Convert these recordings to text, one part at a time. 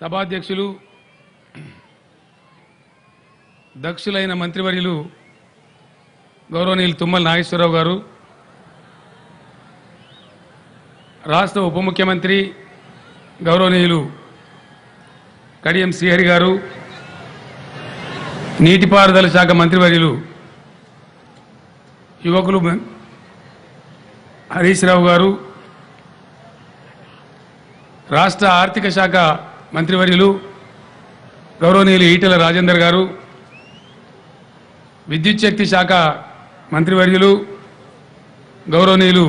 సభాధ్యక్షులు దక్షులైన మంత్రివర్యులు గౌరవనీయులు తుమ్మల నాగేశ్వరరావు గారు, రాష్ట్ర ఉప ముఖ్యమంత్రి గౌరవనీయులు కడియం శ్రీహరి గారు, నీటిపారుదల శాఖ మంత్రివర్యులు యువకులు హరీష్ రావు గారు, రాష్ట్ర ఆర్థిక శాఖ మంత్రివర్యులు గౌరవనీయులు ఈటెల రాజేందర్ గారు, విద్యుత్ శక్తి శాఖ మంత్రివర్యులు గౌరవనీయులు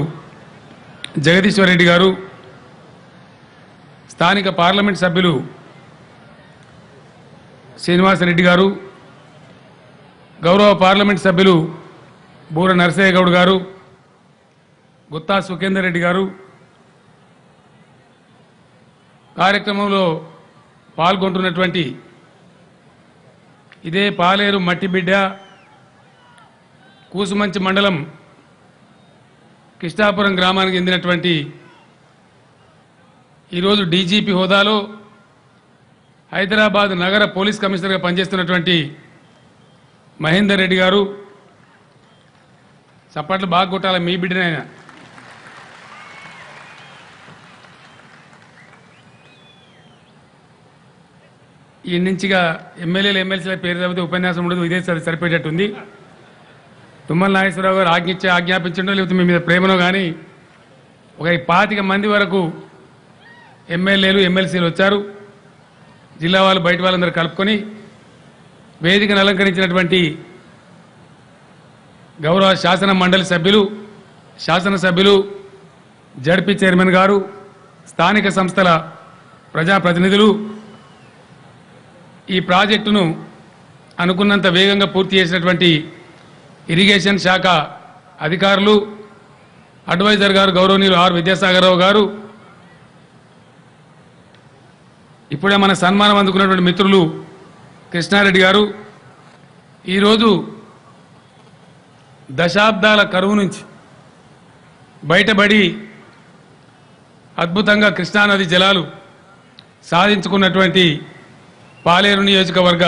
జగదీశ్వర్ రెడ్డి గారు, స్థానిక పార్లమెంట్ సభ్యులు శ్రీనివాసరెడ్డి గారు, గౌరవ పార్లమెంట్ సభ్యులు బూర నరసయ్య గౌడ్ గారు, గుత్తా సుఖేందర్ రెడ్డి గారు, కార్యక్రమంలో పాల్గొంటున్నటువంటి ఇదే పాలేరు మట్టిబిడ్డ కూసుమంచి మండలం కృష్ణాపురం గ్రామానికి చెందినటువంటి ఈరోజు డీజీపీ హోదాలో హైదరాబాద్ నగర పోలీస్ కమిషనర్గా పనిచేస్తున్నటువంటి మహేందర్ రెడ్డి గారు, చప్పట్లు బాగా కొట్టాలి మీ బిడ్డనైనా, ఈ నుంచిగా ఎమ్మెల్యేలు ఎమ్మెల్సీల పేరు చదివితే ఉపన్యాసం ఉండదు, ఇదే సరిపోయేటట్టుంది. తుమ్మల నాగేశ్వరరావు గారు ఆజ్ఞాపించడం లేకపోతే మీ మీద ప్రేమనో కానీ ఒక 25 మంది వరకు ఎమ్మెల్యేలు ఎమ్మెల్సీలు వచ్చారు. జిల్లా వాళ్ళు బయట వాళ్ళందరూ కలుపుకొని వేదికను అలంకరించినటువంటి గౌరవ శాసన మండలి సభ్యులు, శాసనసభ్యులు, జడ్పీ చైర్మన్ గారు, స్థానిక సంస్థల ప్రజాప్రతినిధులు, ఈ ప్రాజెక్టును అనుకున్నంత వేగంగా పూర్తి చేసినటువంటి ఇరిగేషన్ శాఖ అధికారులు, అడ్వైజర్ గారు గౌరవనీయులు ఆర్ విద్యాసాగరరావు గారు, ఇప్పుడే మన సన్మానం అందుకున్నటువంటి మిత్రులు కృష్ణారెడ్డి గారు, ఈరోజు దశాబ్దాల కరువు నుంచి బయటపడి అద్భుతంగా కృష్ణానది జలాలు సాధించుకున్నటువంటి పాలేరు నియోజకవర్గ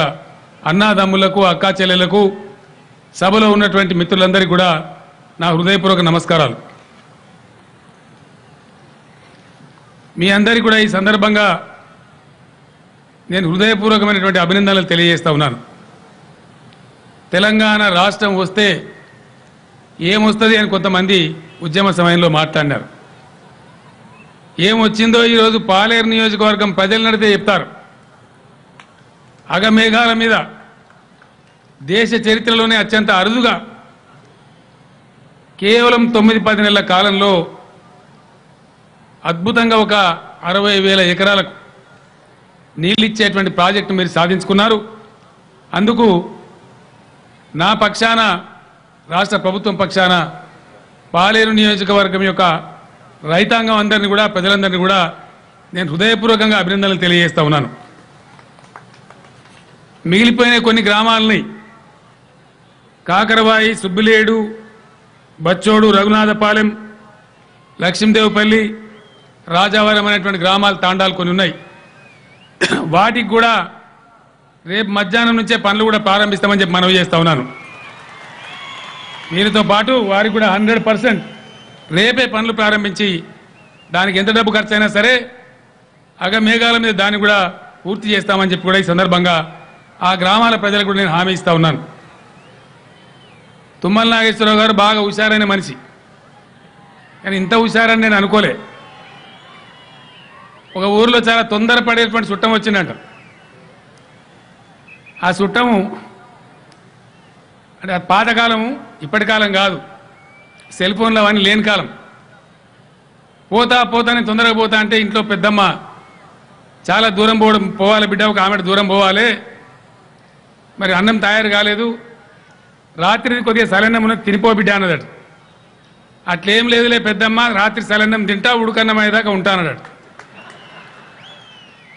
అన్నాదమ్ములకు, అక్కా చెల్లెలకు, సభలో ఉన్నటువంటి మిత్రులందరికీ కూడా నా హృదయపూర్వక నమస్కారాలు. మీ అందరికీ కూడా ఈ సందర్భంగా నేను హృదయపూర్వకమైనటువంటి అభినందనలు తెలియజేస్తా ఉన్నాను. తెలంగాణ రాష్ట్రం వస్తే ఏమొస్తుంది అని కొంతమంది ఉద్యమ సమయంలో మాట్లాడినారు. ఏమొచ్చిందో ఈరోజు పాలేరు నియోజకవర్గం ప్రజలు నడితే చెప్తారు. అగమేఘాల మీద దేశ చరిత్రలోనే అత్యంత అరుదుగా కేవలం 9-10 నెలల కాలంలో అద్భుతంగా ఒక 60,000 ఎకరాలకు నీళ్ళిచ్చేటువంటి ప్రాజెక్టు మీరు సాధించుకున్నారు. అందుకు నా పక్షాన, రాష్ట్ర ప్రభుత్వం పక్షాన పాలేరు నియోజకవర్గం యొక్క రైతాంగం అందరినీ కూడా, ప్రజలందరినీ కూడా నేను హృదయపూర్వకంగా అభినందనలు తెలియజేస్తా ఉన్నాను. మిగిలిపోయిన కొన్ని గ్రామాలని కాకరవాయి, సుబ్బిలేడు, బచ్చోడు, రఘునాథపాలెం, లక్ష్మీదేవపల్లి, రాజావరం అనేటువంటి గ్రామాలు, తాండాలు కొన్ని ఉన్నాయి. వాటికి కూడా రేపు మధ్యాహ్నం నుంచే పనులు కూడా ప్రారంభిస్తామని చెప్పి మనవి చేస్తా ఉన్నాను. వీరితో పాటు వారికి కూడా 100% రేపే పనులు ప్రారంభించి దానికి ఎంత డబ్బు ఖర్చు అయినా సరే అగమేఘాల మీద దాన్ని కూడా పూర్తి చేస్తామని చెప్పి కూడా ఈ సందర్భంగా ఆ గ్రామాల ప్రజలకు కూడా నేను హామీ ఇస్తా ఉన్నాను. తుమ్మల నాగేశ్వరరావు గారు బాగా హుషారైన మనిషి, కానీ ఇంత హుషారని నేను అనుకోలే. ఒక ఊరిలో చాలా తొందరపడేటువంటి చుట్టం వచ్చిందంట. ఆ చుట్టము అంటే పాతకాలము, ఇప్పటి కాలం కాదు, సెల్ ఫోన్లు అవన్నీ లేని కాలం. పోతానే తొందరగా పోతా అంటే ఇంట్లో పెద్దమ్మ చాలా దూరం పోవాలి బిడ్డ, ఒక ఆమె దూరం పోవాలి, మరి అన్నం తయారు కాలేదు, రాత్రి కొద్దిగా సలన్నం ఉన్నది తినిపో బిడ్డ అన్నదట. అట్లేం లేదులే పెద్దమ్మ, రాత్రి సలన్నం తింటా, ఉడుకన్నం అయ్యేదాకా ఉంటానదట.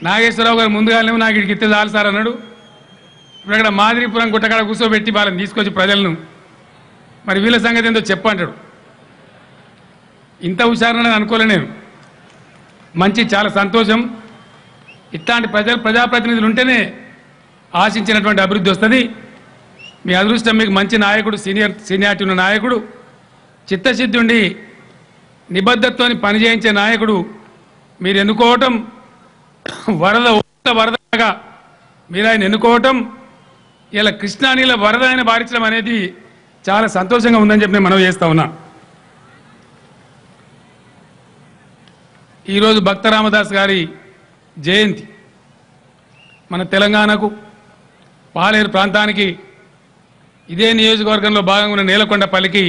నాగేశ్వరరావు గారు ముందుగానే నాకు ఇక్కడికి ఇస్తే చాలు సార్ అన్నాడు. ఇప్పుడు అక్కడ మాదిరిపురం గుట్టకాడ కూర్చోబెట్టి వాళ్ళని తీసుకొచ్చి ప్రజలను మరి వీళ్ళ సంగతి ఏందో చెప్పంటాడు. ఇంత హుషారని అనుకోలే నేను. మంచి, చాలా సంతోషం. ఇట్లాంటి ప్రజాప్రతినిధులు ఉంటేనే ఆశించినటువంటి అభివృద్ధి వస్తుంది. మీ అదృష్టం, మీకు మంచి నాయకుడు, సీనియారిటీ ఉన్న నాయకుడు, చిత్తశుద్ధి ఉండి నిబద్ధతతోని పనిచేయించే నాయకుడు మీరు ఎన్నుకోవటం, వరదగా మీరు ఆయన ఎన్నుకోవటం, ఇలా కృష్ణానీల వరద ఆయన భారించడం అనేది చాలా సంతోషంగా ఉందని చెప్పి నేను మనవి చేస్తా ఉన్నా. ఈరోజు భక్త రామదాస్ గారి జయంతి మన తెలంగాణకు, పాలేరు ప్రాంతానికి, ఇదే నియోజకవర్గంలో భాగంగా ఉన్న నేలకొండపల్లికి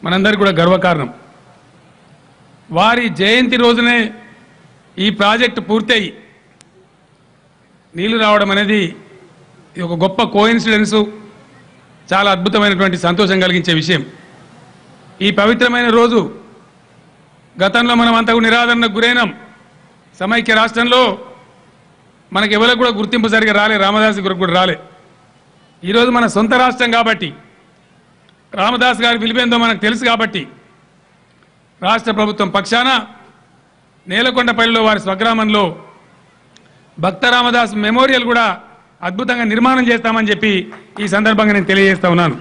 మనందరికీ కూడా గర్వకారణం. వారి జయంతి రోజునే ఈ ప్రాజెక్టు పూర్తయి నీళ్లు రావడం అనేది ఇది ఒక గొప్ప కోఇన్సిడెన్సు, చాలా అద్భుతమైనటువంటి సంతోషం కలిగించే విషయం. ఈ పవిత్రమైన రోజు గతంలో మనం అంతకు నిరాదరణకు గురైనాం. సమైక్య రాష్ట్రంలో మనకి ఎవరికి కూడా గుర్తింపు సరిగా రాలే, రామదాస్ గురికి కూడా రాలే. ఈరోజు మన సొంత రాష్ట్రం కాబట్టి, రామదాస్ గారి విలువేందో మనకు తెలుసు కాబట్టి, రాష్ట్ర ప్రభుత్వం పక్షాన నేలకొండపల్లిలో వారి స్వగ్రామంలో భక్త రామదాస్ మెమోరియల్ కూడా అద్భుతంగా నిర్మాణం చేస్తామని చెప్పి ఈ సందర్భంగా నేను తెలియజేస్తా ఉన్నాను.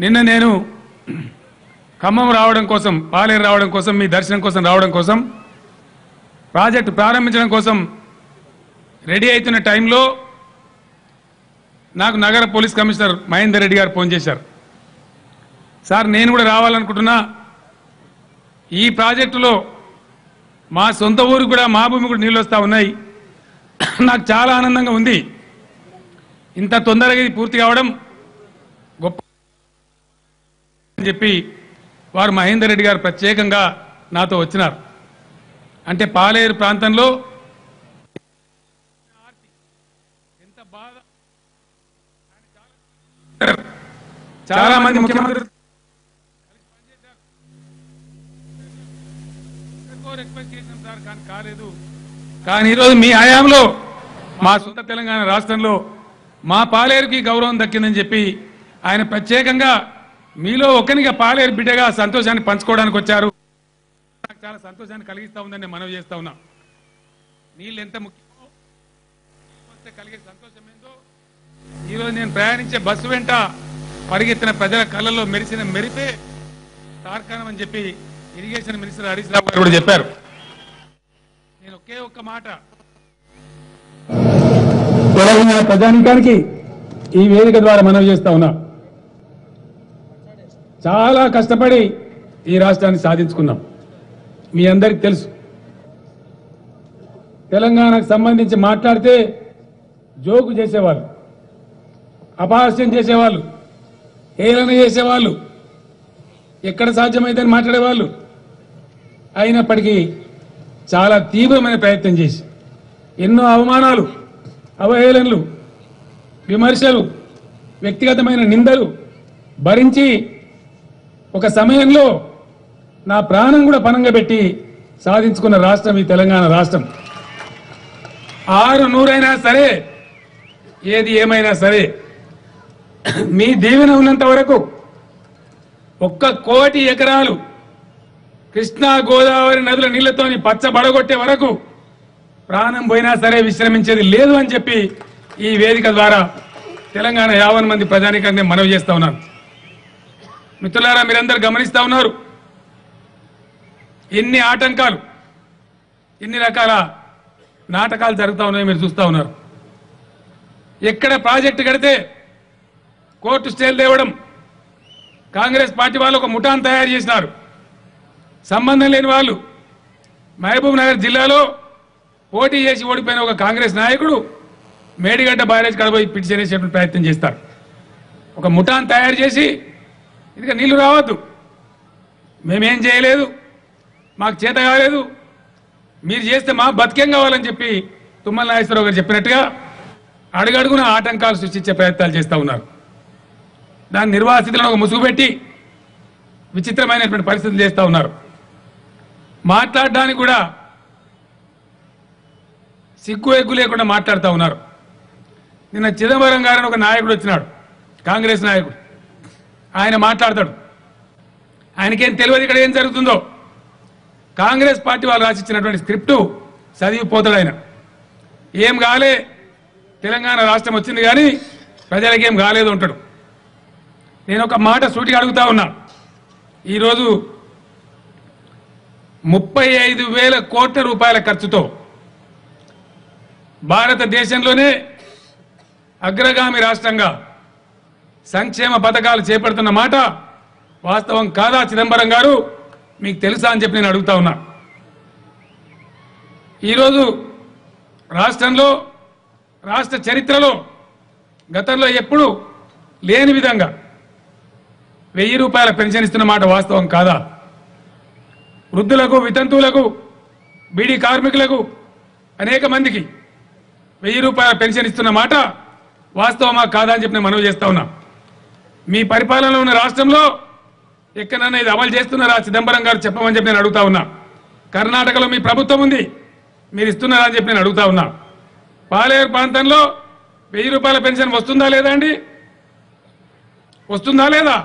నిన్న నేను ఖమ్మం రావడం కోసం, పాలేరు రావడం కోసం, మీ దర్శనం కోసం రావడం కోసం, ప్రాజెక్టు ప్రారంభించడం కోసం రెడీ అవుతున్న టైంలో నాకు నగర పోలీస్ కమిషనర్ మహేందర్ రెడ్డి గారు ఫోన్ చేశారు. సార్, నేను కూడా రావాలనుకుంటున్నా, ఈ ప్రాజెక్టులో మా సొంత ఊరికి కూడా, మా భూమి కూడా నీళ్ళు వస్తూ ఉన్నాయి, నాకు చాలా ఆనందంగా ఉంది, ఇంత తొందరగా ఇది పూర్తి కావడం గొప్ప అని చెప్పి వారు మహేందర్ రెడ్డి గారు ప్రత్యేకంగా నాతో వచ్చినారు. అంటే పాలేరు ప్రాంతంలో ఎంత బాధ, చాలా మంది ముఖ్యమంత్రి రిక్వెస్ట్ చేసినాం సార్, కానీ కాలేదు. కానీ ఈరోజు మీ హయాంలో మా సొంత తెలంగాణ రాష్ట్రంలో మా పాలేరుకి గౌరవం దక్కిందని చెప్పి ఆయన ప్రత్యేకంగా మీలో ఒకరిగా పాలేరు బిడ్డగా సంతోషాన్ని పంచుకోవడానికి వచ్చారు. నాకు చాలా సంతోషాన్ని కలిగిస్తా ఉందని నేను మనవి చేస్తా ఉన్నా. నీళ్ళు ఎంత ముఖ్యమో, వస్తే కలిగే సంతోషం ఏందో ఈరోజు నేను ప్రయాణించే బస్సు వెంట పరిగెత్తిన ప్రజల కళ్ళల్లో మెరిసిన మెరిపే తార్కాణం అని చెప్పి ఇరిగేషన్ మినిస్టర్ హరీష్ రావు గారు కూడా చెప్పారు. నేను ఒకే ఒక్క మాట తెలంగాణ ప్రజానీకానికి ఈ వేదిక ద్వారా మనవి చేస్తా ఉన్నా. చాలా కష్టపడి ఈ రాష్ట్రాన్ని సాధించుకున్నాం. మీ అందరికి తెలుసు, తెలంగాణకు సంబంధించి మాట్లాడితే జోకు చేసేవాళ్ళు, అపహాస్యం చేసేవాళ్ళు, హేళన చేసేవాళ్ళు, ఎక్కడ సాధ్యమైందని మాట్లాడేవాళ్ళు. అయినప్పటికీ చాలా తీవ్రమైన ప్రయత్నం చేసి ఎన్నో అవమానాలు, అవహేళనలు, విమర్శలు, వ్యక్తిగతమైన నిందలు భరించి ఒక సమయంలో నా ప్రాణం కూడా పణంగా పెట్టి సాధించుకున్న రాష్ట్రం ఈ తెలంగాణ రాష్ట్రం. 600 సరే, ఏది ఏమైనా సరే, మీ దీవెన ఉన్నంత వరకు 1 కోటి ఎకరాలు కృష్ణా గోదావరి నదుల నీళ్లతోని పచ్చబడగొట్టే వరకు ప్రాణం పోయినా సరే విశ్రమించేది లేదు అని చెప్పి ఈ వేదిక ద్వారా తెలంగాణ 50 మంది ప్రజానీకాన్ని మనవి చేస్తా ఉన్నాను. మిత్రులారా, మీరందరూ గమనిస్తా ఉన్నారు, ఎన్ని ఆటంకాలు, ఎన్ని రకాల నాటకాలు జరుగుతూ ఉన్నాయో మీరు చూస్తూ ఉన్నారు. ఎక్కడ ప్రాజెక్టు కడితే కోర్టు స్టేలు తేవడం, కాంగ్రెస్ పార్టీ వాళ్ళు ఒక ముఠాను తయారు చేసినారు. సంబంధం లేని వాళ్ళు మహబూబ్ నగర్ జిల్లాలో పోటీ చేసి ఓడిపోయిన ఒక కాంగ్రెస్ నాయకుడు మేడిగడ్డ బ్యారేజ్ కడబోయి పిటిషన్ వేసేటువంటి ప్రయత్నం చేస్తారు. ఒక ముఠాను తయారు చేసి ఇదిగా నీళ్లు రావద్దు, మేమేం చేయలేదు, మాకు చేత కాలేదు, మీరు చేస్తే మా బతికేం కావాలని చెప్పి తుమ్మల నాగేశ్వరరావు గారు చెప్పినట్టుగా అడుగడుగున ఆటంకాలు సృష్టించే ప్రయత్నాలు చేస్తూ ఉన్నారు. దాని నిర్వాసితులను ఒక ముసుగు పెట్టి విచిత్రమైనటువంటి పరిస్థితులు చేస్తూ ఉన్నారు. మాట్లాడడానికి కూడా సిగ్గు ఎగ్గు లేకుండా మాట్లాడుతూ ఉన్నారు. నిన్న చిదంబరం గారని ఒక నాయకుడు వచ్చినాడు, కాంగ్రెస్ నాయకుడు. ఆయన మాట్లాడతాడు, ఆయనకేం తెలియదు ఇక్కడ ఏం జరుగుతుందో. కాంగ్రెస్ పార్టీ వాళ్ళు రాసిచ్చినటువంటి స్క్రిప్టు చదివిపోతాడు ఆయన. ఏం కాలే, తెలంగాణ రాష్ట్రం వచ్చింది కానీ ప్రజలకేం కాలేదు అంటాడు. నేను ఒక మాట సూటిగా అడుగుతా ఉన్నా. ఈరోజు 35,000 కోట్ల రూపాయల ఖర్చుతో భారతదేశంలోనే అగ్రగామి రాష్ట్రంగా సంక్షేమ పథకాలు చేపడుతున్న మాట వాస్తవం కాదా చిదంబరం గారు? మీకు తెలుసా అని చెప్పి నేను అడుగుతా ఉన్నా. ఈరోజు రాష్ట్రంలో, రాష్ట్ర చరిత్రలో గతంలో ఎప్పుడు లేని విధంగా 1000 రూపాయల పెన్షన్ ఇస్తున్న మాట వాస్తవం కాదా? వృద్ధులకు, వితంతువులకు, బీడీ కార్మికులకు అనేక మందికి 1000 రూపాయల పెన్షన్ ఇస్తున్న మాట వాస్తవమా కాదా అని చెప్పి నేను మనవి చేస్తా ఉన్నా. మీ పరిపాలనలో ఉన్న రాష్ట్రంలో ఎక్కడన్నా ఇది అమలు చేస్తున్నారా చిదంబరం గారు చెప్పమని చెప్పి నేను అడుగుతా ఉన్నా. కర్ణాటకలో మీ ప్రభుత్వం ఉంది, మీరు ఇస్తున్నారా అని చెప్పి నేను అడుగుతా ఉన్నా. పాలేరు ప్రాంతంలో 1000 రూపాయల పెన్షన్ వస్తుందా లేదా అండి? వస్తుందా లేదా?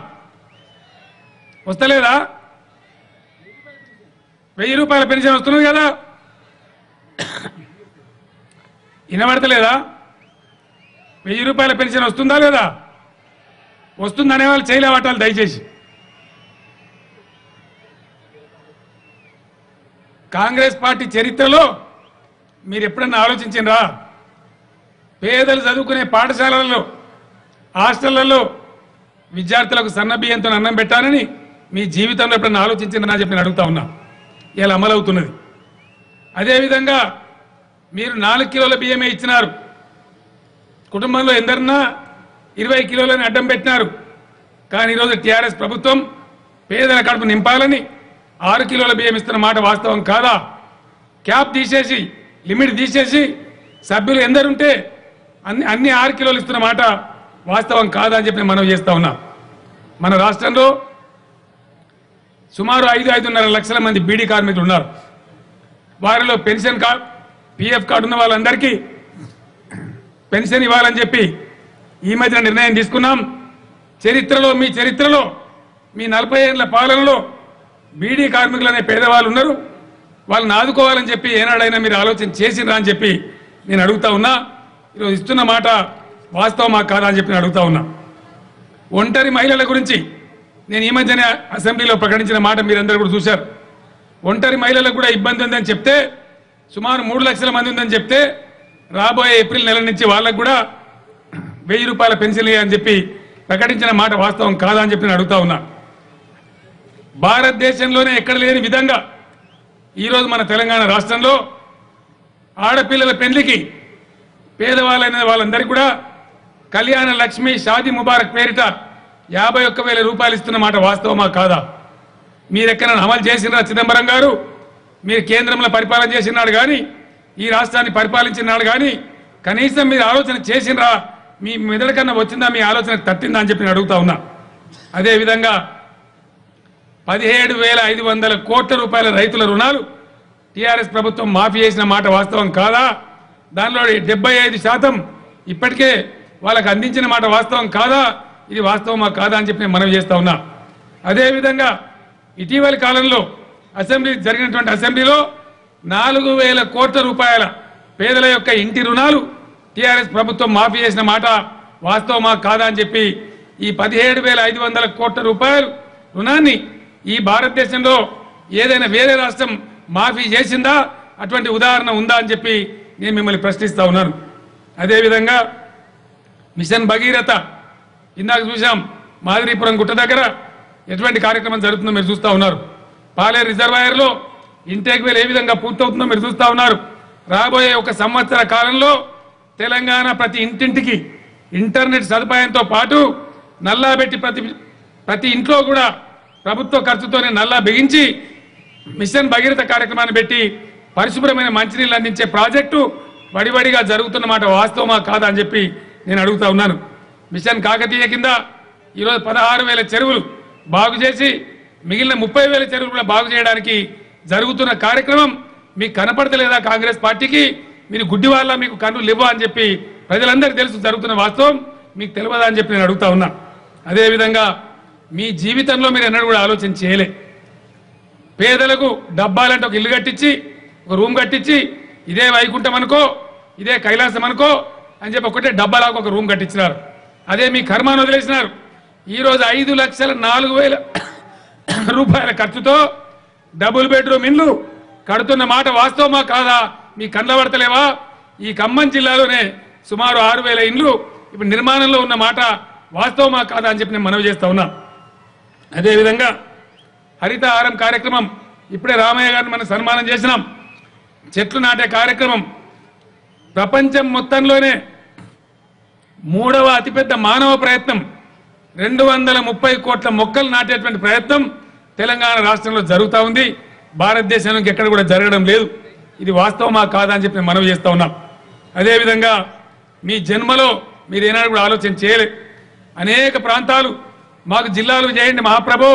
వస్తలేదా? 1000 రూపాయల పెన్షన్ వస్తున్నది కదా, వినబడతలేదా? 1000 రూపాయల పెన్షన్ వస్తుందా లేదా? వస్తుందనే వాళ్ళు చేయలేవటాలు దయచేసి. కాంగ్రెస్ పార్టీ చరిత్రలో మీరు ఎప్పుడన్నా ఆలోచించినరా? పేదలు చదువుకునే పాఠశాలలలో, హాస్టళ్లలో విద్యార్థులకు సన్నబియ్యంతో అన్నం పెట్టాలని మీ జీవితంలో ఎప్పుడన్నా ఆలోచించిందని చెప్పి నేను అడుగుతా ఉన్నా. ఇలా అమలవుతున్నది. అదేవిధంగా మీరు 4 కిలోల బియ్యమే ఇచ్చినారు. కుటుంబంలో ఎందరన్నా 20 కిలోలని అడ్డం పెట్టినారు. కానీ ఈరోజు టీఆర్ఎస్ ప్రభుత్వం పేదల కడుపు నింపాలని 6 కిలోల బియ్యం ఇస్తున్న మాట వాస్తవం కాదా? క్యాప్ తీసేసి, లిమిట్ తీసేసి సభ్యులు ఎందరుంటే అన్ని 6 కిలోలు ఇస్తున్న మాట వాస్తవం కాదా అని చెప్పి మనం చేస్తా ఉన్నా. మన రాష్ట్రంలో సుమారు 5-5.5 లక్షల మంది బీడీ కార్మికులు ఉన్నారు. వారిలో పెన్షన్ కార్డు, పిఎఫ్ కార్డు ఉన్న వాళ్ళందరికీ పెన్షన్ ఇవ్వాలని చెప్పి ఈ మధ్యన నిర్ణయం తీసుకున్నాం. చరిత్రలో, మీ చరిత్రలో, మీ 40 ఏళ్ల పాలనలో బీడీ కార్మికులు అనే పేదవాళ్ళు ఉన్నారు. వాళ్ళని ఆదుకోవాలని చెప్పి ఏనాడైనా మీరు ఆలోచన చేసినరా అని చెప్పి నేను అడుగుతా ఉన్నా. ఈరోజు ఇస్తున్న మాట వాస్తవమా కాదా అని చెప్పి నేను అడుగుతా ఉన్నా. ఒంటరి మహిళల గురించి నేను ఈ మధ్యనే అసెంబ్లీలో ప్రకటించిన మాట మీరందరూ కూడా చూశారు. ఒంటరి మహిళలకు కూడా ఇబ్బంది ఉందని చెప్తే, సుమారు 3 లక్షల మంది ఉందని చెప్తే, రాబోయే ఏప్రిల్ నెల నుంచి వాళ్ళకు కూడా 1000 రూపాయల పెన్షన్ అని చెప్పి ప్రకటించిన మాట వాస్తవం కాదా అని చెప్పి నేను అడుగుతా ఉన్నా. భారతదేశంలోనే ఎక్కడ లేని విధంగా ఈరోజు మన తెలంగాణ రాష్ట్రంలో ఆడపిల్లల పెళ్లికి పేదవాళ్ళైన వాళ్ళందరికీ కూడా కళ్యాణ లక్ష్మి, షాదీ ముబారక్ పేరిట 51,000 రూపాయలు ఇస్తున్న మాట వాస్తవమా కాదా? మీరెక్కడ అమలు చేసినారా చిదంబరం గారు? మీరు కేంద్రంలో పరిపాలన చేసినాడు కానీ, ఈ రాష్ట్రాన్ని పరిపాలించినాడు కానీ కనీసం మీరు ఆలోచన చేసినరా? మీ మెదడు కన్నా వచ్చిందా? మీ ఆలోచన తట్టిందా అని చెప్పి నేను అడుగుతా ఉన్నా. అదేవిధంగా 17,500 కోట్ల రూపాయల రైతుల రుణాలు టీఆర్ఎస్ ప్రభుత్వం మాఫీ చేసిన మాట వాస్తవం కాదా? దానిలో 75% ఇప్పటికే వాళ్ళకు అందించిన మాట వాస్తవం కాదా? ఇది వాస్తవమా కాదా అని చెప్పి నేను మనవి చేస్తా ఉన్నా. అదేవిధంగా ఇటీవలి కాలంలో జరిగినటువంటి అసెంబ్లీలో 4,000 కోట్ల రూపాయల పేదల యొక్క ఇంటి రుణాలు టీఆర్ఎస్ ప్రభుత్వం మాఫీ చేసిన మాట వాస్తవమా కాదా అని చెప్పి ఈ 17,500 కోట్ల రూపాయలు రుణాన్ని ఈ భారతదేశంలో ఏదైనా వేరే రాష్ట్రం మాఫీ చేసిందా? అటువంటి ఉదాహరణ ఉందా అని చెప్పి నేను మిమ్మల్ని ప్రశ్నిస్తా ఉన్నాను. అదేవిధంగా మిషన్ భగీరథ ఇందాక చూసాం, మాదిరిపురం గుట్ట దగ్గర ఎటువంటి కార్యక్రమం జరుగుతుందో మీరు చూస్తూ ఉన్నారు. పాలేరు రిజర్వాయర్లో ఇంటేక్ వెల్ ఏ విధంగా పూర్తవుతుందో మీరు చూస్తూ ఉన్నారు. రాబోయే 1 సంవత్సర కాలంలో తెలంగాణ ప్రతి ఇంటింటికి ఇంటర్నెట్ సదుపాయంతో పాటు నల్లా పెట్టి ప్రతి ఇంట్లో కూడా ప్రభుత్వ ఖర్చుతోనే నల్లా బిగించి మిషన్ భగీరథ కార్యక్రమాన్ని పెట్టి పరిశుభ్రమైన మంచినీళ్ళు అందించే ప్రాజెక్టు వడివడిగా జరుగుతున్న మాట వాస్తవమా కాదా అని చెప్పి నేను అడుగుతా ఉన్నాను. మిషన్ కాకతీయ కింద ఈరోజు 16,000 చెరువులు బాగు చేసి మిగిలిన 30,000 చెరువులు కూడా బాగు చేయడానికి జరుగుతున్న కార్యక్రమం మీకు కనపడతలేదా? కాంగ్రెస్ పార్టీకి మీరు గుడ్డి వాళ్ళ, మీకు కన్ను లేవా అని చెప్పి ప్రజలందరికీ తెలుసు. జరుగుతున్న వాస్తవం మీకు తెలియదా అని చెప్పి నేను అడుగుతా ఉన్నా. అదేవిధంగా మీ జీవితంలో మీరు ఎన్నడూ కూడా ఆలోచన చేయలే. పేదలకు డబ్బాలంటే ఒక ఇల్లు కట్టించి ఒక రూమ్ కట్టించి ఇదే వైకుంఠం అనుకో ఇదే కైలాసం అనుకో అని చెప్పి ఒకటే డబ్బాలాగా ఒక రూమ్ కట్టించినారు. అదే మీ కర్మాన్ని వదిలేసినారు. ఈరోజు 5,04,000 రూపాయల ఖర్చుతో డబుల్ బెడ్రూమ్ ఇల్లు కడుతున్న మాట వాస్తవమా కాదా? మీ కళ్ళ పడతలేవా? ఈ ఖమ్మం జిల్లాలోనే సుమారు 6,000 ఇండ్లు ఇప్పుడు నిర్మాణంలో ఉన్న మాట వాస్తవమా కాదా అని చెప్పి నేను మనవి చేస్తా ఉన్నా. అదేవిధంగా హరితహారం కార్యక్రమం ఇప్పుడే రామయ్య గారిని మనం సన్మానం చేసినాం. చెట్లు నాటే కార్యక్రమం ప్రపంచం మొత్తంలోనే 3వ అతిపెద్ద మానవ ప్రయత్నం. 230 కోట్ల మొక్కలు నాటేటువంటి ప్రయత్నం తెలంగాణ రాష్ట్రంలో జరుగుతూ ఉంది. భారతదేశంలో ఎక్కడ కూడా జరగడం లేదు. ఇది వాస్తవమా కాదా అని చెప్పి మనవి చేస్తా ఉన్నాం. అదేవిధంగా మీ జన్మలో మీరు ఏనాడు కూడా ఆలోచన చేయలేదు. అనేక ప్రాంతాలు మాకు జిల్లాలు చేయండి మహాప్రభు,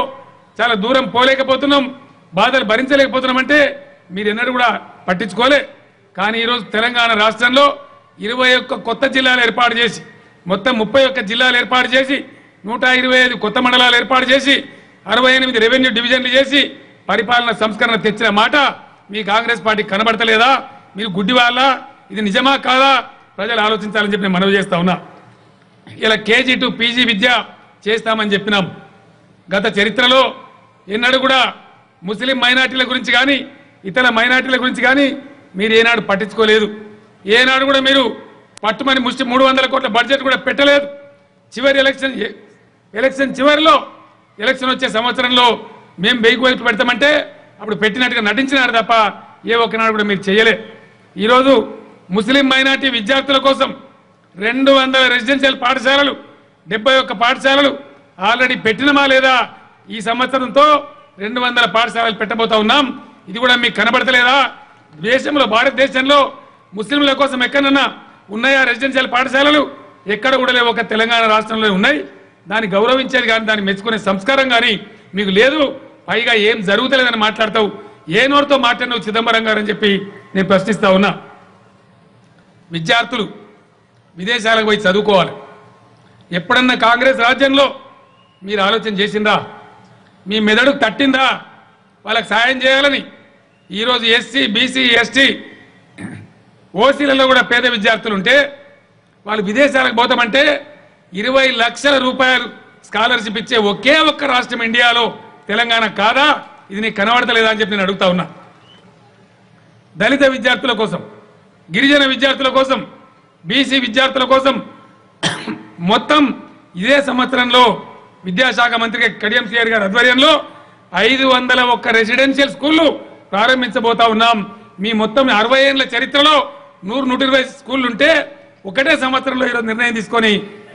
చాలా దూరం పోలేకపోతున్నాం, బాధలు భరించలేకపోతున్నాం అంటే మీరు ఎన్నడూ కూడా పట్టించుకోలే. కానీ ఈరోజు తెలంగాణ రాష్ట్రంలో 21 కొత్త జిల్లాలు ఏర్పాటు చేసి మొత్తం 31 జిల్లాలు ఏర్పాటు చేసి 125 కొత్త మండలాలు ఏర్పాటు చేసి 68 రెవెన్యూ డివిజన్లు చేసి పరిపాలన సంస్కరణ తెచ్చిన మాట మీ కాంగ్రెస్ పార్టీ కనబడతలేదా? మీరు గుడ్డి వాళ్ళ? ఇది నిజమా కాదా? ప్రజలు ఆలోచించాలని చెప్పి నేను మనవి చేస్తా ఉన్నా. ఇలా కేజీ టు పీజీ విద్య చేస్తామని చెప్పినాం. గత చరిత్రలో ఎన్నడూ కూడా ముస్లిం మైనార్టీల గురించి కానీ ఇతర మైనార్టీల గురించి కానీ మీరు ఏనాడు పట్టించుకోలేదు. ఏనాడు కూడా మీరు పట్టుమని ముష్టి 300 కోట్ల బడ్జెట్ కూడా పెట్టలేదు. చివరి ఎలక్షన్ చివరిలో ఎలక్షన్ వచ్చే సంవత్సరంలో మేము 1000 కోట్లు పెడతామంటే అప్పుడు పెట్టినట్టుగా నటించినారు తప్ప ఏ ఒక్కనాడు కూడా మీరు చేయలే. ఈరోజు ముస్లిం మైనార్టీ విద్యార్థుల కోసం 200 రెసిడెన్షియల్ పాఠశాలలు 71 పాఠశాలలు ఆల్రెడీ పెట్టినమా లేదా? ఈ సంవత్సరంతో 200 పాఠశాలలు పెట్టబోతా ఉన్నాం. ఇది కూడా మీకు కనబడతలేదా? దేశంలో భారతదేశంలో ముస్లింల కోసం ఎక్కడన్నా ఉన్నాయా రెసిడెన్షియల్ పాఠశాలలు? ఎక్కడ కూడా లేవు, ఒక తెలంగాణ రాష్ట్రంలో ఉన్నాయి. దాన్ని గౌరవించేది కానీ దాన్ని మెచ్చుకునే సంస్కారం కానీ మీకు లేదు. పైగా ఏం జరుగుతలేదని మాట్లాడతావు. ఏ నోరుతో మాట్లాడినావు చిదంబరం గారు అని చెప్పి నేను ప్రశ్నిస్తా ఉన్నా. విద్యార్థులు విదేశాలకు పోయి చదువుకోవాలి. ఎప్పుడన్నా కాంగ్రెస్ రాజ్యంలో మీరు ఆలోచన చేసిందా? మీ మెదడు తట్టిందా వాళ్ళకి సాయం చేయాలని? ఈరోజు ఎస్సీ బీసీ ఎస్టీ ఓసీలలో కూడా పేద విద్యార్థులు ఉంటే వాళ్ళు విదేశాలకు పోతామంటే 20 లక్షల రూపాయలు స్కాలర్షిప్ ఇచ్చే ఒకే ఒక్క రాష్ట్రం ఇండియాలో తెలంగాణ కాదా? ఇది నీకు కనబడతలేదా అని చెప్పి నేను అడుగుతా ఉన్నా. దళిత విద్యార్థుల కోసం, గిరిజన విద్యార్థుల కోసం, బీసీ విద్యార్థుల కోసం మొత్తం ఇదే సంవత్సరంలో విద్యాశాఖ మంత్రి కడియం శ్రీహరి గారి ఆధ్వర్యంలో 501 రెసిడెన్షియల్ స్కూళ్లు ప్రారంభించబోతా ఉన్నాం. మీ మొత్తం 60 ఏళ్ల చరిత్రలో 100-120 స్కూళ్లు ఉంటే ఒకటే సంవత్సరంలో ఈరోజు నిర్ణయం తీసుకొని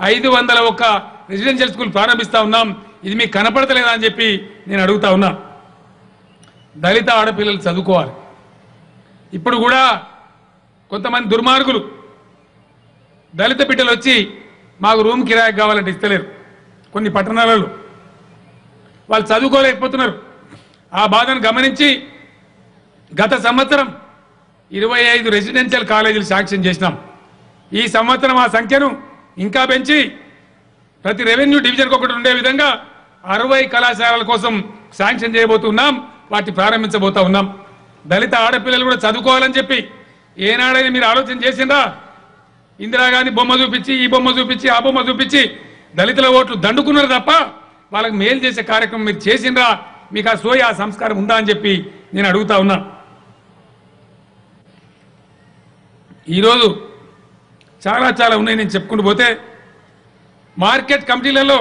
501 రెసిడెన్షియల్ స్కూల్ ప్రారంభిస్తా ఉన్నాం. ఇది మీకు కనపడతలేదా అని చెప్పి నేను అడుగుతా ఉన్నా. దళిత ఆడపిల్లలు చదువుకోవాలి. ఇప్పుడు కూడా కొంతమంది దుర్మార్గులు దళిత బిడ్డలు వచ్చి మాకు రూమ్ కిరాయి కావాలంటే ఇస్తలేరు. కొన్ని పట్టణాలలో వాళ్ళు చదువుకోలేకపోతున్నారు. ఆ బాధను గమనించి గత సంవత్సరం 25 రెసిడెన్షియల్ కాలేజీలు శాంక్షన్ చేసినాం. ఈ సంవత్సరం ఆ సంఖ్యను ఇంకా పెంచి ప్రతి రెవెన్యూ డివిజన్కి ఒకటి ఉండే విధంగా 60 కళాశాలల కోసం శాంక్షన్ చేయబోతున్నాం. వాటిని ప్రారంభించబోతా ఉన్నాం. దళిత ఆడపిల్లలు కూడా చదువుకోవాలని చెప్పి ఏనాడైనా మీరు ఆలోచన చేసిందా? ఇందిరాగాంధీ బొమ్మ చూపించి, ఈ బొమ్మ చూపించి, ఆ బొమ్మ చూపించి దళితుల ఓట్లు దండుకున్నారు తప్ప వాళ్ళకి మేలు చేసే కార్యక్రమం మీరు చేసిండ్రా? మీకు ఆ సోయ ఆ సంస్కారం ఉందా అని చెప్పి నేను అడుగుతా ఉన్నా. ఈరోజు చాలా ఉన్నాయి. నేను చెప్పుకుంటూ పోతే మార్కెట్ కమిటీలలో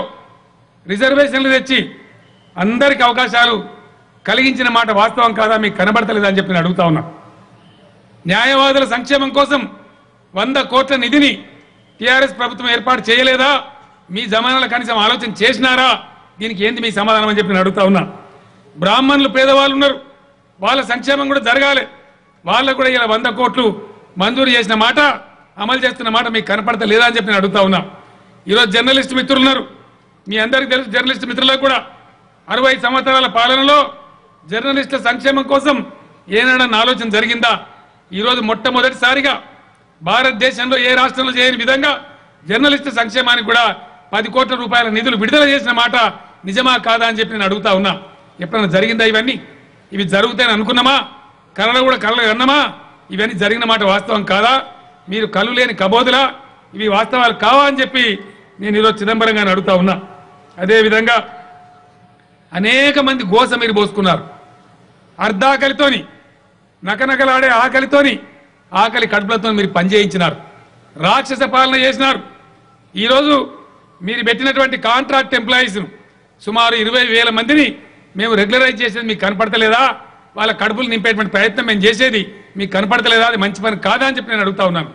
రిజర్వేషన్లు తెచ్చి అందరికి అవకాశాలు కలిగించిన మాట వాస్తవం కాదా? మీకు కనబడతలేదని చెప్పి నేను అడుగుతా ఉన్నా. న్యాయవాదుల సంక్షేమం కోసం 100 కోట్ల నిధిని టీఆర్ఎస్ ప్రభుత్వం ఏర్పాటు చేయలేదా? మీ జమానాల కనీసం ఆలోచన చేసినారా? దీనికి ఏంటి మీ సమాధానం అని చెప్పి నేను అడుగుతా ఉన్నా. బ్రాహ్మణులు పేదవాళ్ళు ఉన్నారు, వాళ్ళ సంక్షేమం కూడా జరగాలి. వాళ్ళకు కూడా ఇలా 100 కోట్లు మంజూరు చేసిన మాట, అమలు చేస్తున్న మాట మీకు కనపడతలేదా అని చెప్పి నేను అడుగుతా ఉన్నా. ఈరోజు జర్నలిస్ట్ మిత్రులు ఉన్నారు. మీ అందరికీ తెలుసు, జర్నలిస్ట్ మిత్రులకు కూడా 60 సంవత్సరాల పాలనలో జర్నలిస్టుల సంక్షేమం కోసం ఏనాడన్న ఆలోచన జరిగిందా? ఈరోజు మొట్టమొదటిసారిగా భారతదేశంలో ఏ రాష్ట్రంలో చేయని విధంగా జర్నలిస్టు సంక్షేమానికి కూడా 10 కోట్ల రూపాయల నిధులు విడుదల చేసిన మాట నిజమా కాదా అని చెప్పి నేను అడుగుతా ఉన్నా. ఎప్పుడైనా జరిగిందా? ఇవన్నీ ఇవి జరుగుతాయని అనుకున్నామా? కళలు కూడా కళలు అన్నమా? ఇవన్నీ జరిగిన మాట వాస్తవం కాదా? మీరు కళ్ళు లేని కబోదులా? ఇవి వాస్తవాలు కావా అని చెప్పి నేను ఈరోజు చిదంబరం గారిని అడుగుతా ఉన్నా. అదేవిధంగా అనేక మంది గోస మీరు పోసుకున్నారు. అర్ధాకలితోని, నకనకలాడే ఆకలితోని, ఆకలి కడుపులతో మీరు పనిచేయించినారు. రాక్షస పాలన చేసినారు. ఈరోజు మీరు పెట్టినటువంటి కాంట్రాక్ట్ ఎంప్లాయీస్ సుమారు 20,000 మందిని మేము రెగ్యులరైజ్ చేసేది మీకు కనపడతలేదా? వాళ్ళ కడుపులు నింపేటువంటి ప్రయత్నం మేము చేసేది మీకు కనపడతలేదా? అది మంచి పని కాదా అని చెప్పి నేను అడుగుతా ఉన్నాను.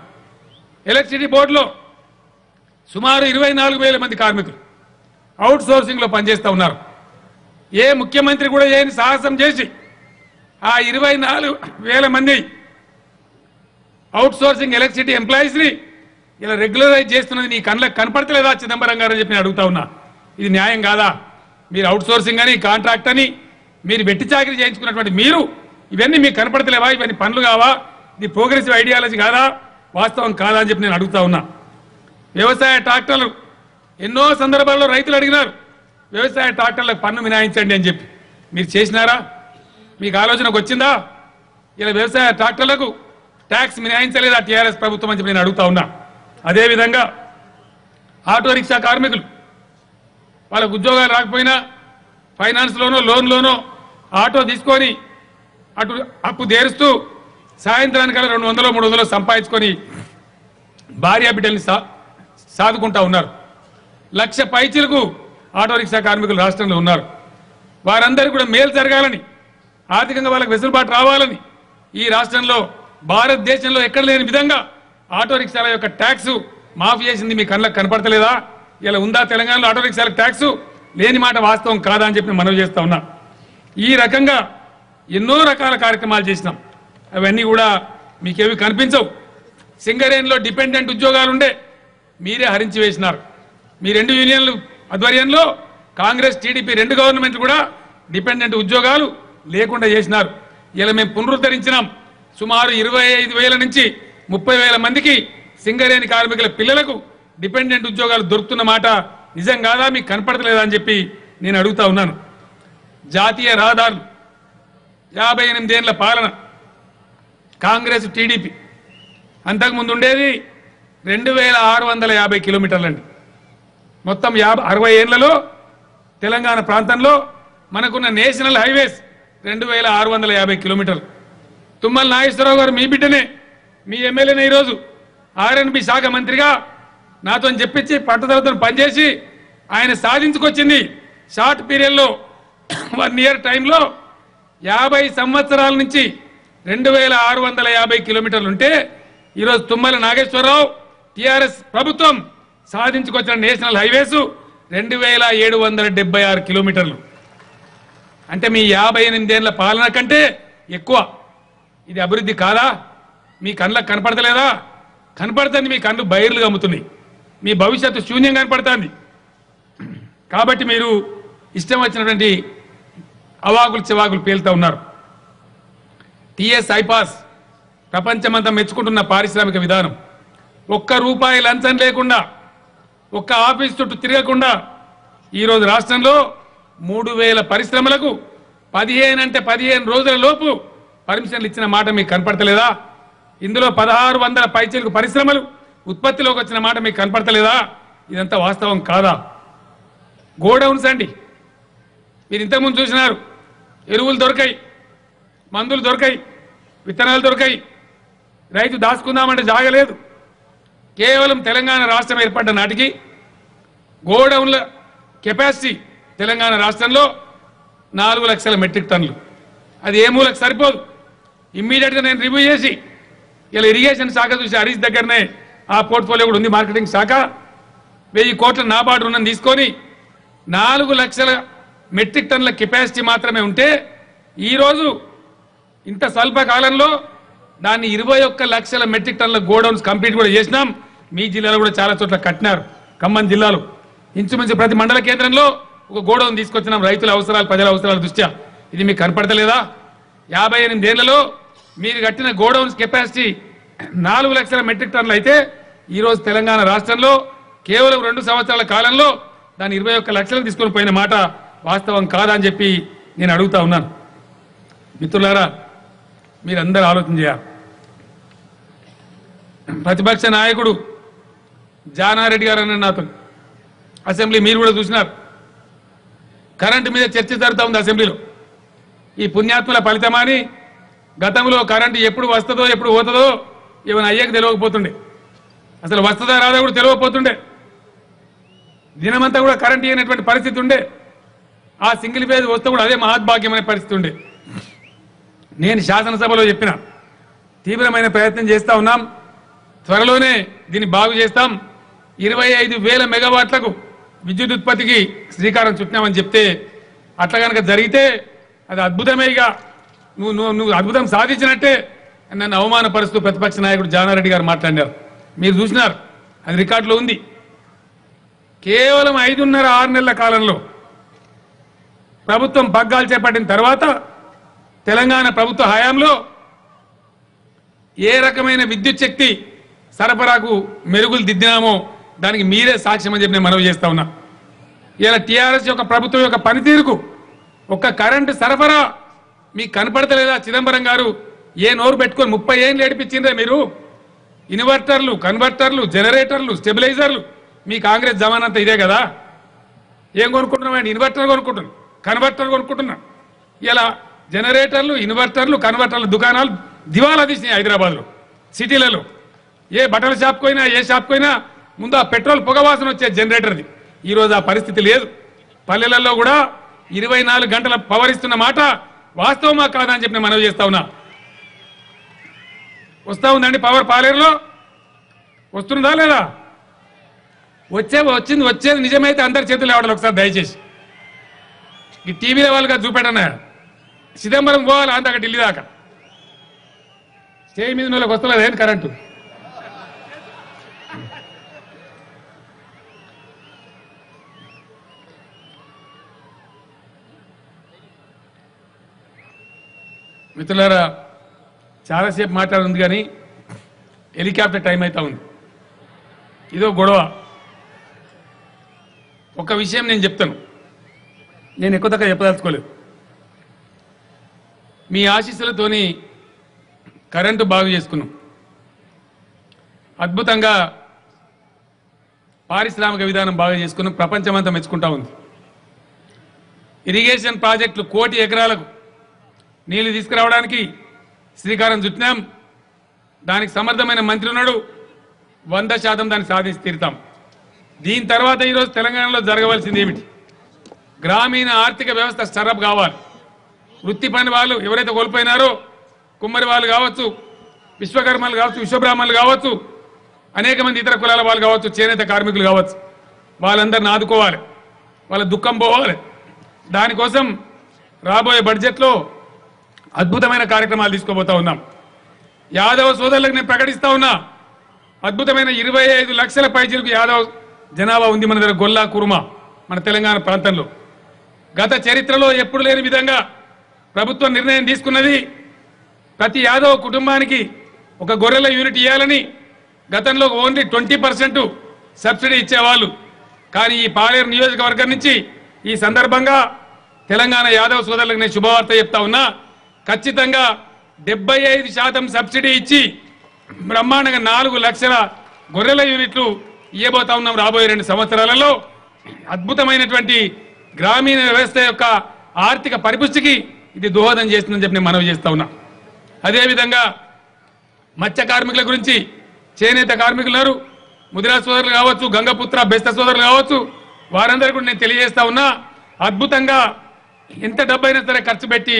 ఎలక్ట్రిసిటీ బోర్డులో సుమారు 24,000 మంది కార్మికులు అవుట్ సోర్సింగ్లో పనిచేస్తూ ఉన్నారు. ఏ ముఖ్యమంత్రి కూడా ఏని సాహసం చేసి ఆ 24,000 మంది అవుట్ సోర్సింగ్ ఎలక్ట్రిసిటీ ఎంప్లాయీస్ని ఇలా రెగ్యులరైజ్ చేస్తున్నది నీ కళ్ళకి కనపడతలేదా చిదంబరం గారు అని చెప్పి నేను అడుగుతా ఉన్నా. ఇది న్యాయం కాదా? మీరు అవుట్ సోర్సింగ్ అని, కాంట్రాక్ట్ అని మీరు వెట్టి చాకరీ చేయించుకున్నటువంటి మీరు ఇవన్నీ మీకు కనపడతలేవా? ఇవన్నీ పనులు కావా? ఇది ప్రోగ్రెసివ్ ఐడియాలజీ కాదా? వాస్తవం కాదా అని చెప్పి నేను అడుగుతా ఉన్నా. వ్యవసాయ ట్రాక్టర్లు ఎన్నో సందర్భాల్లో రైతులు అడిగినారు, వ్యవసాయ ట్రాక్టర్లకు పన్ను మినాయించండి అని చెప్పి. మీరు చేసినారా? మీకు ఆలోచనకు వచ్చిందా? ఇలా వ్యవసాయ ట్రాక్టర్లకు ట్యాక్స్ మినాయించలేదా టీఆర్ఎస్ ప్రభుత్వం అని చెప్పి నేను అడుగుతా ఉన్నా. అదేవిధంగా ఆటో రిక్షా కార్మికులు వాళ్ళకు ఉద్యోగాలు రాకపోయినా ఫైనాన్స్లోనో లోన్లోనో ఆటో తీసుకొని అటు అప్పు తీరుస్తూ సాయంత్రానికల్లా 200-300 సంపాదించుకొని భార్యా బిడ్డల్ని సాదుకుంటా ఉన్నారు. 1,00,000 పైచీలకు ఆటో రిక్షా కార్మికులు రాష్ట్రంలో ఉన్నారు. వారందరికీ కూడా మేలు జరగాలని, ఆర్థికంగా వాళ్ళకి వెసులుబాటు రావాలని ఈ రాష్ట్రంలో భారతదేశంలో ఎక్కడ లేని విధంగా ఆటో రిక్షాల యొక్క ట్యాక్స్ మాఫీ చేసింది మీ కళ్ళకు కనపడతలేదా? ఇలా ఉందా తెలంగాణలో ఆటో రిక్షాలకు ట్యాక్స్? లేని మాట వాస్తవం కాదా అని చెప్పి మనవి చేస్తా ఉన్నా. ఈ రకంగా ఎన్నో రకాల కార్యక్రమాలు చేసినాం. అవన్నీ కూడా మీకేవి కనిపించవు. సింగరేణిలో డిపెండెంట్ ఉద్యోగాలు ఉండే మీరే హరించి వేసినారు. మీ 2 యూనియన్లు ఆధ్వర్యంలో కాంగ్రెస్, టీడీపీ 2 గవర్నమెంట్లు కూడా డిపెండెంట్ ఉద్యోగాలు లేకుండా చేసినారు. ఇలా మేము పునరుద్ధరించినాం. సుమారు 25,000 నుంచి 30,000 మందికి సింగరేణి కార్మికుల పిల్లలకు డిపెండెంట్ ఉద్యోగాలు దొరుకుతున్న మాట నిజం కాదా? మీకు కనపడతలేదా అని చెప్పి నేను అడుగుతా ఉన్నాను. జాతీయ రహదారులు 58 ఏళ్ల పాలన కాంగ్రెస్, టీడీపీ. అంతకుముందు ఉండేది 2,650 కిలోమీటర్లండి. మొత్తం 60 ఏళ్లలో తెలంగాణ ప్రాంతంలో మనకున్న నేషనల్ హైవేస్ 2,650 కిలోమీటర్లు. తుమ్మల నాగేశ్వరరావు గారు మీ బిడ్డనే, మీ ఎమ్మెల్యేనే. ఈరోజు ఆర్ఎన్బి శాఖ మంత్రిగా నాతో చెప్పించి పట్టుదలతో పనిచేసి ఆయన సాధించుకొచ్చింది షార్ట్ పీరియడ్లో 1 ఇయర్ టైంలో 50 సంవత్సరాల నుంచి 2,650 కిలోమీటర్లు ఉంటే ఈరోజు తుమ్మల నాగేశ్వరరావు టీఆర్ఎస్ ప్రభుత్వం సాధించుకొచ్చిన నేషనల్ హైవేస్ 2,776 కిలోమీటర్లు. అంటే మీ 58 ఏళ్ల పాలన కంటే ఎక్కువ. ఇది అభివృద్ధి కాదా? మీ కళ్ళకు కనపడతలేదా? కనపడుతుంది. మీ కళ్ళు బయర్లు గమ్ముతున్నాయి. మీ భవిష్యత్తు శూన్యం కనపడుతుంది. కాబట్టి మీరు ఇష్టం వచ్చినటువంటి అవాకులు చివాకులు పేలుతూ ఉన్నారు. టీఎస్ ఐపాస్ ప్రపంచమంతా మెచ్చుకుంటున్న పారిశ్రామిక విధానం. ₹1 లంచం లేకుండా, ఒక్క ఆఫీస్ చుట్టూ తిరగకుండా ఈరోజు రాష్ట్రంలో 3,000 పరిశ్రమలకు 15 రోజుల లోపు పర్మిషన్లు ఇచ్చిన మాట మీకు కనపడతలేదా? ఇందులో 1,600 పైచీలకు పరిశ్రమలు ఉత్పత్తిలోకి వచ్చిన మాట మీకు కనపడతలేదా? ఇదంతా వాస్తవం కాదా? గోడౌన్స్ అండి. మీరు ఇంతకుముందు చూసినారు. ఎరువులు దొరకాయి, మందులు దొరకాయి, విత్తనాలు దొరకాయి. రైతు దాచుకుందామంటే జాగలేదు. కేవలం తెలంగాణ రాష్ట్రం ఏర్పడ్డ నాటికి గోడౌన్ల కెపాసిటీ తెలంగాణ రాష్ట్రంలో 4 లక్షల మెట్రిక్ టన్నులు. అది ఏ మూలకు సరిపోదు. ఇమ్మీడియట్గా నేను రివ్యూ చేసి ఇలా ఇరిగేషన్ శాఖ చూసి హరీష్ దగ్గరనే ఆ పోర్ట్ఫోలియో కూడా ఉంది, మార్కెటింగ్ శాఖ. 1000 కోట్ల నాబార్డు రుణం తీసుకొని 4 లక్షల మెట్రిక్ టన్నుల కెపాసిటీ మాత్రమే ఉంటే ఈరోజు ఇంత స్వల్ప కాలంలో దాన్ని 21 లక్షల మెట్రిక్ టన్నుల గోడౌన్స్ కంప్లీట్ కూడా చేసినాం. మీ జిల్లాలో కూడా చాలా చోట్ల కట్టినారు. ఖమ్మం జిల్లాలో ఇంచుమించు ప్రతి మండల కేంద్రంలో ఒక గోడౌన్ తీసుకొచ్చినాం రైతుల అవసరాలు, ప్రజల అవసరాల దృష్ట్యా. ఇది మీకు కనపడతలేదా? 58 ఏళ్లలో మీరు కట్టిన గోడౌన్స్ కెపాసిటీ 4 లక్షల మెట్రిక్ టన్నులు అయితే ఈరోజు తెలంగాణ రాష్ట్రంలో కేవలం 2 సంవత్సరాల కాలంలో దాన్ని 21 లక్షలకు తీసుకొని పోయిన మాట వాస్తవం కాదా అని చెప్పి నేను అడుగుతా ఉన్నాను. మిత్రులారా, మీరందరూ ఆలోచన చేయాలి. ప్రతిపక్ష నాయకుడు జానారెడ్డి గారు అన్న నాతో అసెంబ్లీ మీరు కూడా చూసినారు. కరెంటు మీద చర్చ జరుగుతూ ఉంది అసెంబ్లీలో. ఈ పుణ్యాత్మల ఫలితమని గతంలో కరెంటు ఎప్పుడు వస్తుందో ఎప్పుడు పోతుందో ఏమైనా అయ్యాక తెలియకపోతుండే, అసలు వస్తుందా రాదా కూడా తెలియకపోతుండే, దినమంతా కూడా కరెంటు అయినటువంటి పరిస్థితి ఉండే. ఆ సింగిల్ ఫేజ్ వస్తే కూడా అదే మహద్భాగ్యమైన పరిస్థితి ఉండే. నేను శాసనసభలో చెప్పిన తీవ్రమైన ప్రయత్నం చేస్తా ఉన్నాం, త్వరలోనే దీన్ని బాగు చేస్తాం. 25,000 మెగావాట్లకు విద్యుత్ ఉత్పత్తికి శ్రీకారం చుట్టినామని చెప్తే అట్లా కనుక జరిగితే అది అద్భుతమే. ఇక నువ్వు అద్భుతం సాధించినట్టే నన్ను అవమానపరుస్తూ ప్రతిపక్ష నాయకుడు జానారెడ్డి గారు మాట్లాడారు. మీరు చూసినారు, అది రికార్డులో ఉంది. కేవలం 5.5-6 నెలల కాలంలో ప్రభుత్వం పగ్గాలు చేపట్టిన తర్వాత తెలంగాణ ప్రభుత్వ హయాంలో ఏ రకమైన విద్యుత్ శక్తి సరఫరాకు మెరుగులు దిద్దినామో దానికి మీరే సాక్ష్యం అని చెప్పి నేను మనవి చేస్తా ఉన్నా. ఇలా టీఆర్ఎస్ యొక్క ప్రభుత్వం యొక్క పనితీరుకు ఒక్క కరెంటు సరఫరా మీకు కనపడతలేదా? చిదంబరం గారు ఏ నోరు పెట్టుకొని 30 ఏళ్ళు ఏడిపించిందే మీరు. ఇన్వర్టర్లు, కన్వర్టర్లు, జనరేటర్లు, స్టెబిలైజర్లు మీ కాంగ్రెస్ జమానంతా ఇదే కదా. ఏం కొనుక్కుంటున్నాం? Inverter కొనుక్కుంటున్నాం, converter కొనుక్కుంటున్నాం. ఇలా జనరేటర్లు, ఇన్వర్టర్లు, కన్వర్టర్లు దుకాణాలు దివాలా తీసినాయి హైదరాబాద్లో, సిటీలలో. ఏ బట్టల షాప్కి పోయినా, ఏ షాప్కి పోయినా ముందు ఆ పెట్రోల్ పొగవాసన వచ్చే జనరేటర్ది. ఈరోజు ఆ పరిస్థితి లేదు. పల్లెలలో కూడా 24 గంటల పవర్ ఇస్తున్న మాట వాస్తవమా కాదా అని చెప్పి నేను మనవి చేస్తా ఉన్నా. వస్తా ఉందండి పవర్ పాలేరులో? వస్తుందా లేదా? వచ్చేది నిజమైతే అందరి చేతులు లేవడాలి ఒకసారి దయచేసి. ఈ టీవీల వాళ్ళుగా చూపెట్టన్నా. చిదంబరం పోవాలి అందాక ఢిల్లీ దాకా. స్టేజ్ మీద వాళ్ళకి వస్తలేదు ఏంటి కరెంటు? మిత్రులారా, చాలాసేపు మాట్లాడుంది కానీ హెలికాప్టర్ టైం అవుతా ఉంది. ఇదో గొడవ. ఒక విషయం నేను చెప్తాను, నేను ఎక్కువ తక్కువ చెప్పదలుచుకోలేదు. మీ ఆశీస్సులతోని కరెంటు బాగు చేసుకున్నాం. అద్భుతంగా పారిశ్రామిక విధానం బాగా చేసుకున్నాం. ప్రపంచమంతా మెచ్చుకుంటా ఉంది. ఇరిగేషన్ ప్రాజెక్టులు 1 కోటి ఎకరాలకు నీళ్లు తీసుకురావడానికి శ్రీకారం చుట్టినాం. దానికి సమర్థమైన మంత్రి ఉన్నాడు. 100% దాన్ని సాధించి తీరుతాం. దీని తర్వాత ఈరోజు తెలంగాణలో జరగవలసింది ఏమిటి? గ్రామీణ ఆర్థిక వ్యవస్థ స్టరప్ కావాలి. వృత్తి పని వాళ్ళు ఎవరైతే కోల్పోయినారో, కుమ్మరి వాళ్ళు కావచ్చు, విశ్వకర్మలు కావచ్చు, విశ్వబ్రాహ్మణులు కావచ్చు, అనేక మంది ఇతర కులాల వాళ్ళు కావచ్చు, చేనేత కార్మికులు కావచ్చు, వాళ్ళందరిని ఆదుకోవాలి, వాళ్ళ దుఃఖం పోవాలి. దానికోసం రాబోయే బడ్జెట్లో అద్భుతమైన కార్యక్రమాలు తీసుకోబోతా ఉన్నాం. యాదవ సోదరులకు నేను ప్రకటిస్తా ఉన్నా, అద్భుతమైన 25 లక్షల పైచీలకు యాదవ్ జనాభా ఉంది మన దగ్గర, గొల్లా కుర్మా మన తెలంగాణ ప్రాంతంలో. గత చరిత్రలో ఎప్పుడు లేని విధంగా ప్రభుత్వం నిర్ణయం తీసుకున్నది. ప్రతి యాదవ్ కుటుంబానికి ఒక గొర్రెల యూనిట్ ఇవ్వాలని. గతంలో ఓన్లీ 20% సబ్సిడీ ఇచ్చేవాళ్ళు. కానీ ఈ పాలేరు నియోజకవర్గం నుంచి ఈ సందర్భంగా తెలంగాణ యాదవ్ సోదరులకు నేను శుభవార్త చెప్తా ఉన్నా. ఖచ్చితంగా 75% సబ్సిడీ ఇచ్చి బ్రహ్మాండంగా 4 లక్షల గొర్రెల యూనిట్లు ఇవ్వబోతా ఉన్నాం రాబోయే 2 సంవత్సరాలలో. అద్భుతమైనటువంటి గ్రామీణ వ్యవస్థ యొక్క ఆర్థిక పరిపుష్టికి ఇది దోహదం చేస్తుందని చెప్పి నేను మనవి చేస్తా ఉన్నా. అదేవిధంగా మత్స్య కార్మికుల గురించి, చేనేత కార్మికులు, ముదిరా సోదరులు కావచ్చు, గంగపుత్ర బెస్త సోదరులు కావచ్చు, వారందరూ కూడా నేను తెలియజేస్తా ఉన్నా. అద్భుతంగా ఎంత డబ్బైనా సరే ఖర్చు పెట్టి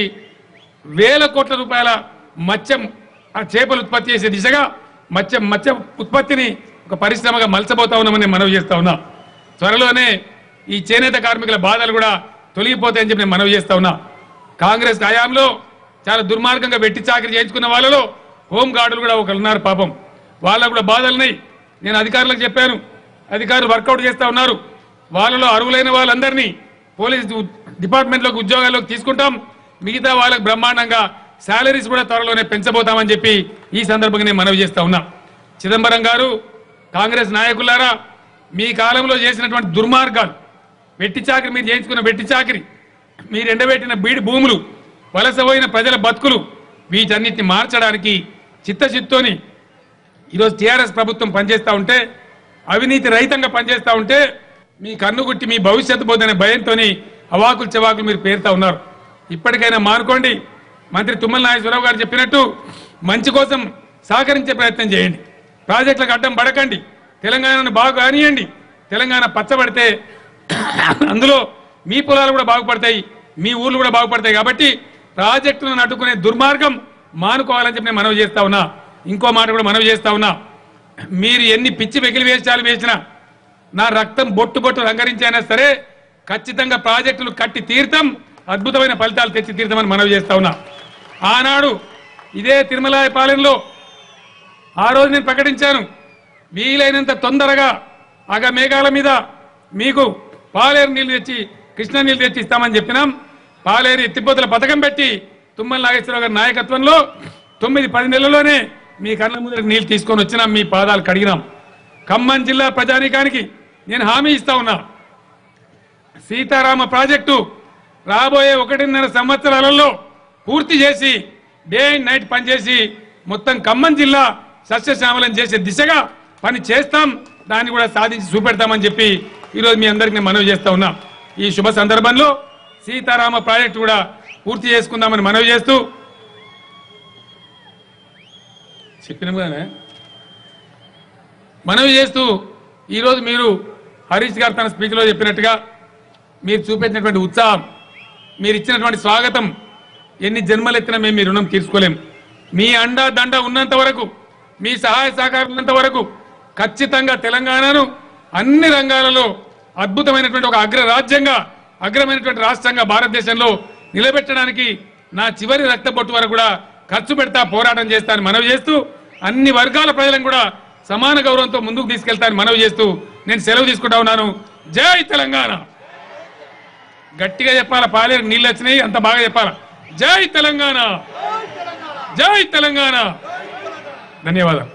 వేల కోట్ల రూపాయల మత్స్యం చేపలు ఉత్పత్తి చేసే దిశగా మత్స్య ఉత్పత్తిని ఒక పరిశ్రమగా మలచబోతా ఉన్నామని మనవి చేస్తా ఉన్నా. త్వరలోనే ఈ చేనేత కార్మికుల బాధలు కూడా తొలగిపోతాయని చెప్పి నేను మనవి చేస్తా ఉన్నా. కాంగ్రెస్ హయాంలో చాలా దుర్మార్గంగా వెట్టి చాకరీ చేయించుకున్న వాళ్ళలో హోంగార్డులు కూడా ఒకరు ఉన్నారు. పాపం వాళ్ళకు కూడా బాధలున్నాయి. నేను అధికారులకు చెప్పాను, అధికారులు వర్కౌట్ చేస్తా ఉన్నారు. వాళ్ళలో అర్హులైన వాళ్ళందరినీ పోలీస్ డిపార్ట్మెంట్లోకి ఉద్యోగాల్లోకి తీసుకుంటాం. మిగతా వాళ్ళకు బ్రహ్మాండంగా శాలరీస్ కూడా త్వరలోనే పెంచబోతామని చెప్పి ఈ సందర్భంగా నేను మనవి చేస్తా ఉన్నా. చిదంబరం గారు, కాంగ్రెస్ నాయకులారా, మీ కాలంలో చేసినటువంటి దుర్మార్గాలు, వెట్టి చాకరీ, మీరు చేయించుకున్న వెట్టి చాకరీ, మీరు ఎండబెట్టిన బీడి భూములు, వలసపోయిన ప్రజల బతుకులు వీటన్నిటిని మార్చడానికి చిత్తశుద్ధితోని ఈరోజు టీఆర్ఎస్ ప్రభుత్వం పనిచేస్తూ ఉంటే, అవినీతి రహితంగా పనిచేస్తూ ఉంటే మీ కన్నుగుట్టి మీ భవిష్యత్తు పోదనే భయంతో అవాకులు చెవాకులు మీరు పేరుతా ఉన్నారు. ఇప్పటికైనా మానుకోండి. మంత్రి తుమ్మల నాగేశ్వరరావు గారు చెప్పినట్టు మంచి కోసం సహకరించే ప్రయత్నం చేయండి. ప్రాజెక్టులకు అడ్డం పడకండి. తెలంగాణను బాగా కానియండి. తెలంగాణ పచ్చబడితే అందులో మీ పొలాలు కూడా బాగుపడతాయి, మీ ఊర్లు కూడా బాగుపడతాయి. కాబట్టి ప్రాజెక్టులను అడ్డుకునే దుర్మార్గం మానుకోవాలని చెప్పి నేను మనవి చేస్తా ఉన్నా. ఇంకో మాట కూడా మనవి చేస్తా ఉన్నా. మీరు ఎన్ని పిచ్చి వెకిలి వేషాలు వేసినా, నా రక్తం బొట్టు బొట్టు రంగరించైనా సరే ఖచ్చితంగా ప్రాజెక్టులు కట్టి తీర్థం, అద్భుతమైన ఫలితాలు తెచ్చి తీర్థమని మనవి చేస్తా ఉన్నా. ఆనాడు ఇదే తిరుమలాయ పాలెంలో ఆ రోజు నేను ప్రకటించాను, వీలైనంత తొందరగా మేఘాల మీద మీకు పాలేరు నీళ్లు తెచ్చి కృష్ణా నీళ్లు తెచ్చి ఇస్తామని చెప్పినాం. పాలేరు ఎత్తిపోతల పథకం పెట్టి తుమ్మల నాగేశ్వరరావు గారి నాయకత్వంలో 9-10 నెలల్లోనే మీ కళ్ళ ముందు నీళ్లు తీసుకొని వచ్చినాం, మీ పాదాలు కడిగినాం. ఖమ్మం జిల్లా ప్రజానీకానికి నేను హామీ ఇస్తా ఉన్నా, సీతారామ ప్రాజెక్టు రాబోయే 1.5 సంవత్సరాలలో పూర్తి చేసి డే అండ్ నైట్ పనిచేసి మొత్తం ఖమ్మం జిల్లా సస్యశ్యామలం చేసే దిశగా పని చేస్తాం. దాన్ని కూడా సాధించి చూపెడతామని చెప్పి ఈరోజు మీ అందరికీ నేను మనవి చేస్తా ఉన్నా. ఈ శుభ సందర్భంలో సీతారామ ప్రాజెక్టు కూడా పూర్తి చేసుకుందామని మనవి చేస్తూ ఈరోజు మీరు హరీష్ గారు తన స్పీచ్లో చెప్పినట్టుగా మీరు చూపెట్టినటువంటి ఉత్సాహం, మీరు ఇచ్చినటువంటి స్వాగతం ఎన్ని జన్మలెత్తినా మేము మీ రుణం తీర్చుకోలేం. మీ అండా దండ ఉన్నంత వరకు, మీ సహాయ సహకారం ఉన్నంత వరకు ఖచ్చితంగా తెలంగాణను అన్ని రంగాలలో అద్భుతమైనటువంటి ఒక అగ్రరాజ్యంగా, అగ్రమైనటువంటి రాష్ట్రంగా భారతదేశంలో నిలబెట్టడానికి నా చివరి రక్తబొట్టు వరకు కూడా ఖర్చు పెడతా, పోరాటం చేస్తానని మనవి చేస్తూ, అన్ని వర్గాల ప్రజలను కూడా సమాన గౌరవంతో ముందుకు తీసుకెళ్తానని మనవి చేస్తూ నేను సెలవు తీసుకుంటా ఉన్నాను. జై తెలంగాణ. గట్టిగా చెప్పాలా, పాలేరు నీళ్ళు వచ్చినాయి అంత బాగా చెప్పాలా. జై తెలంగాణ, జై తెలంగాణ. ధన్యవాదాలు.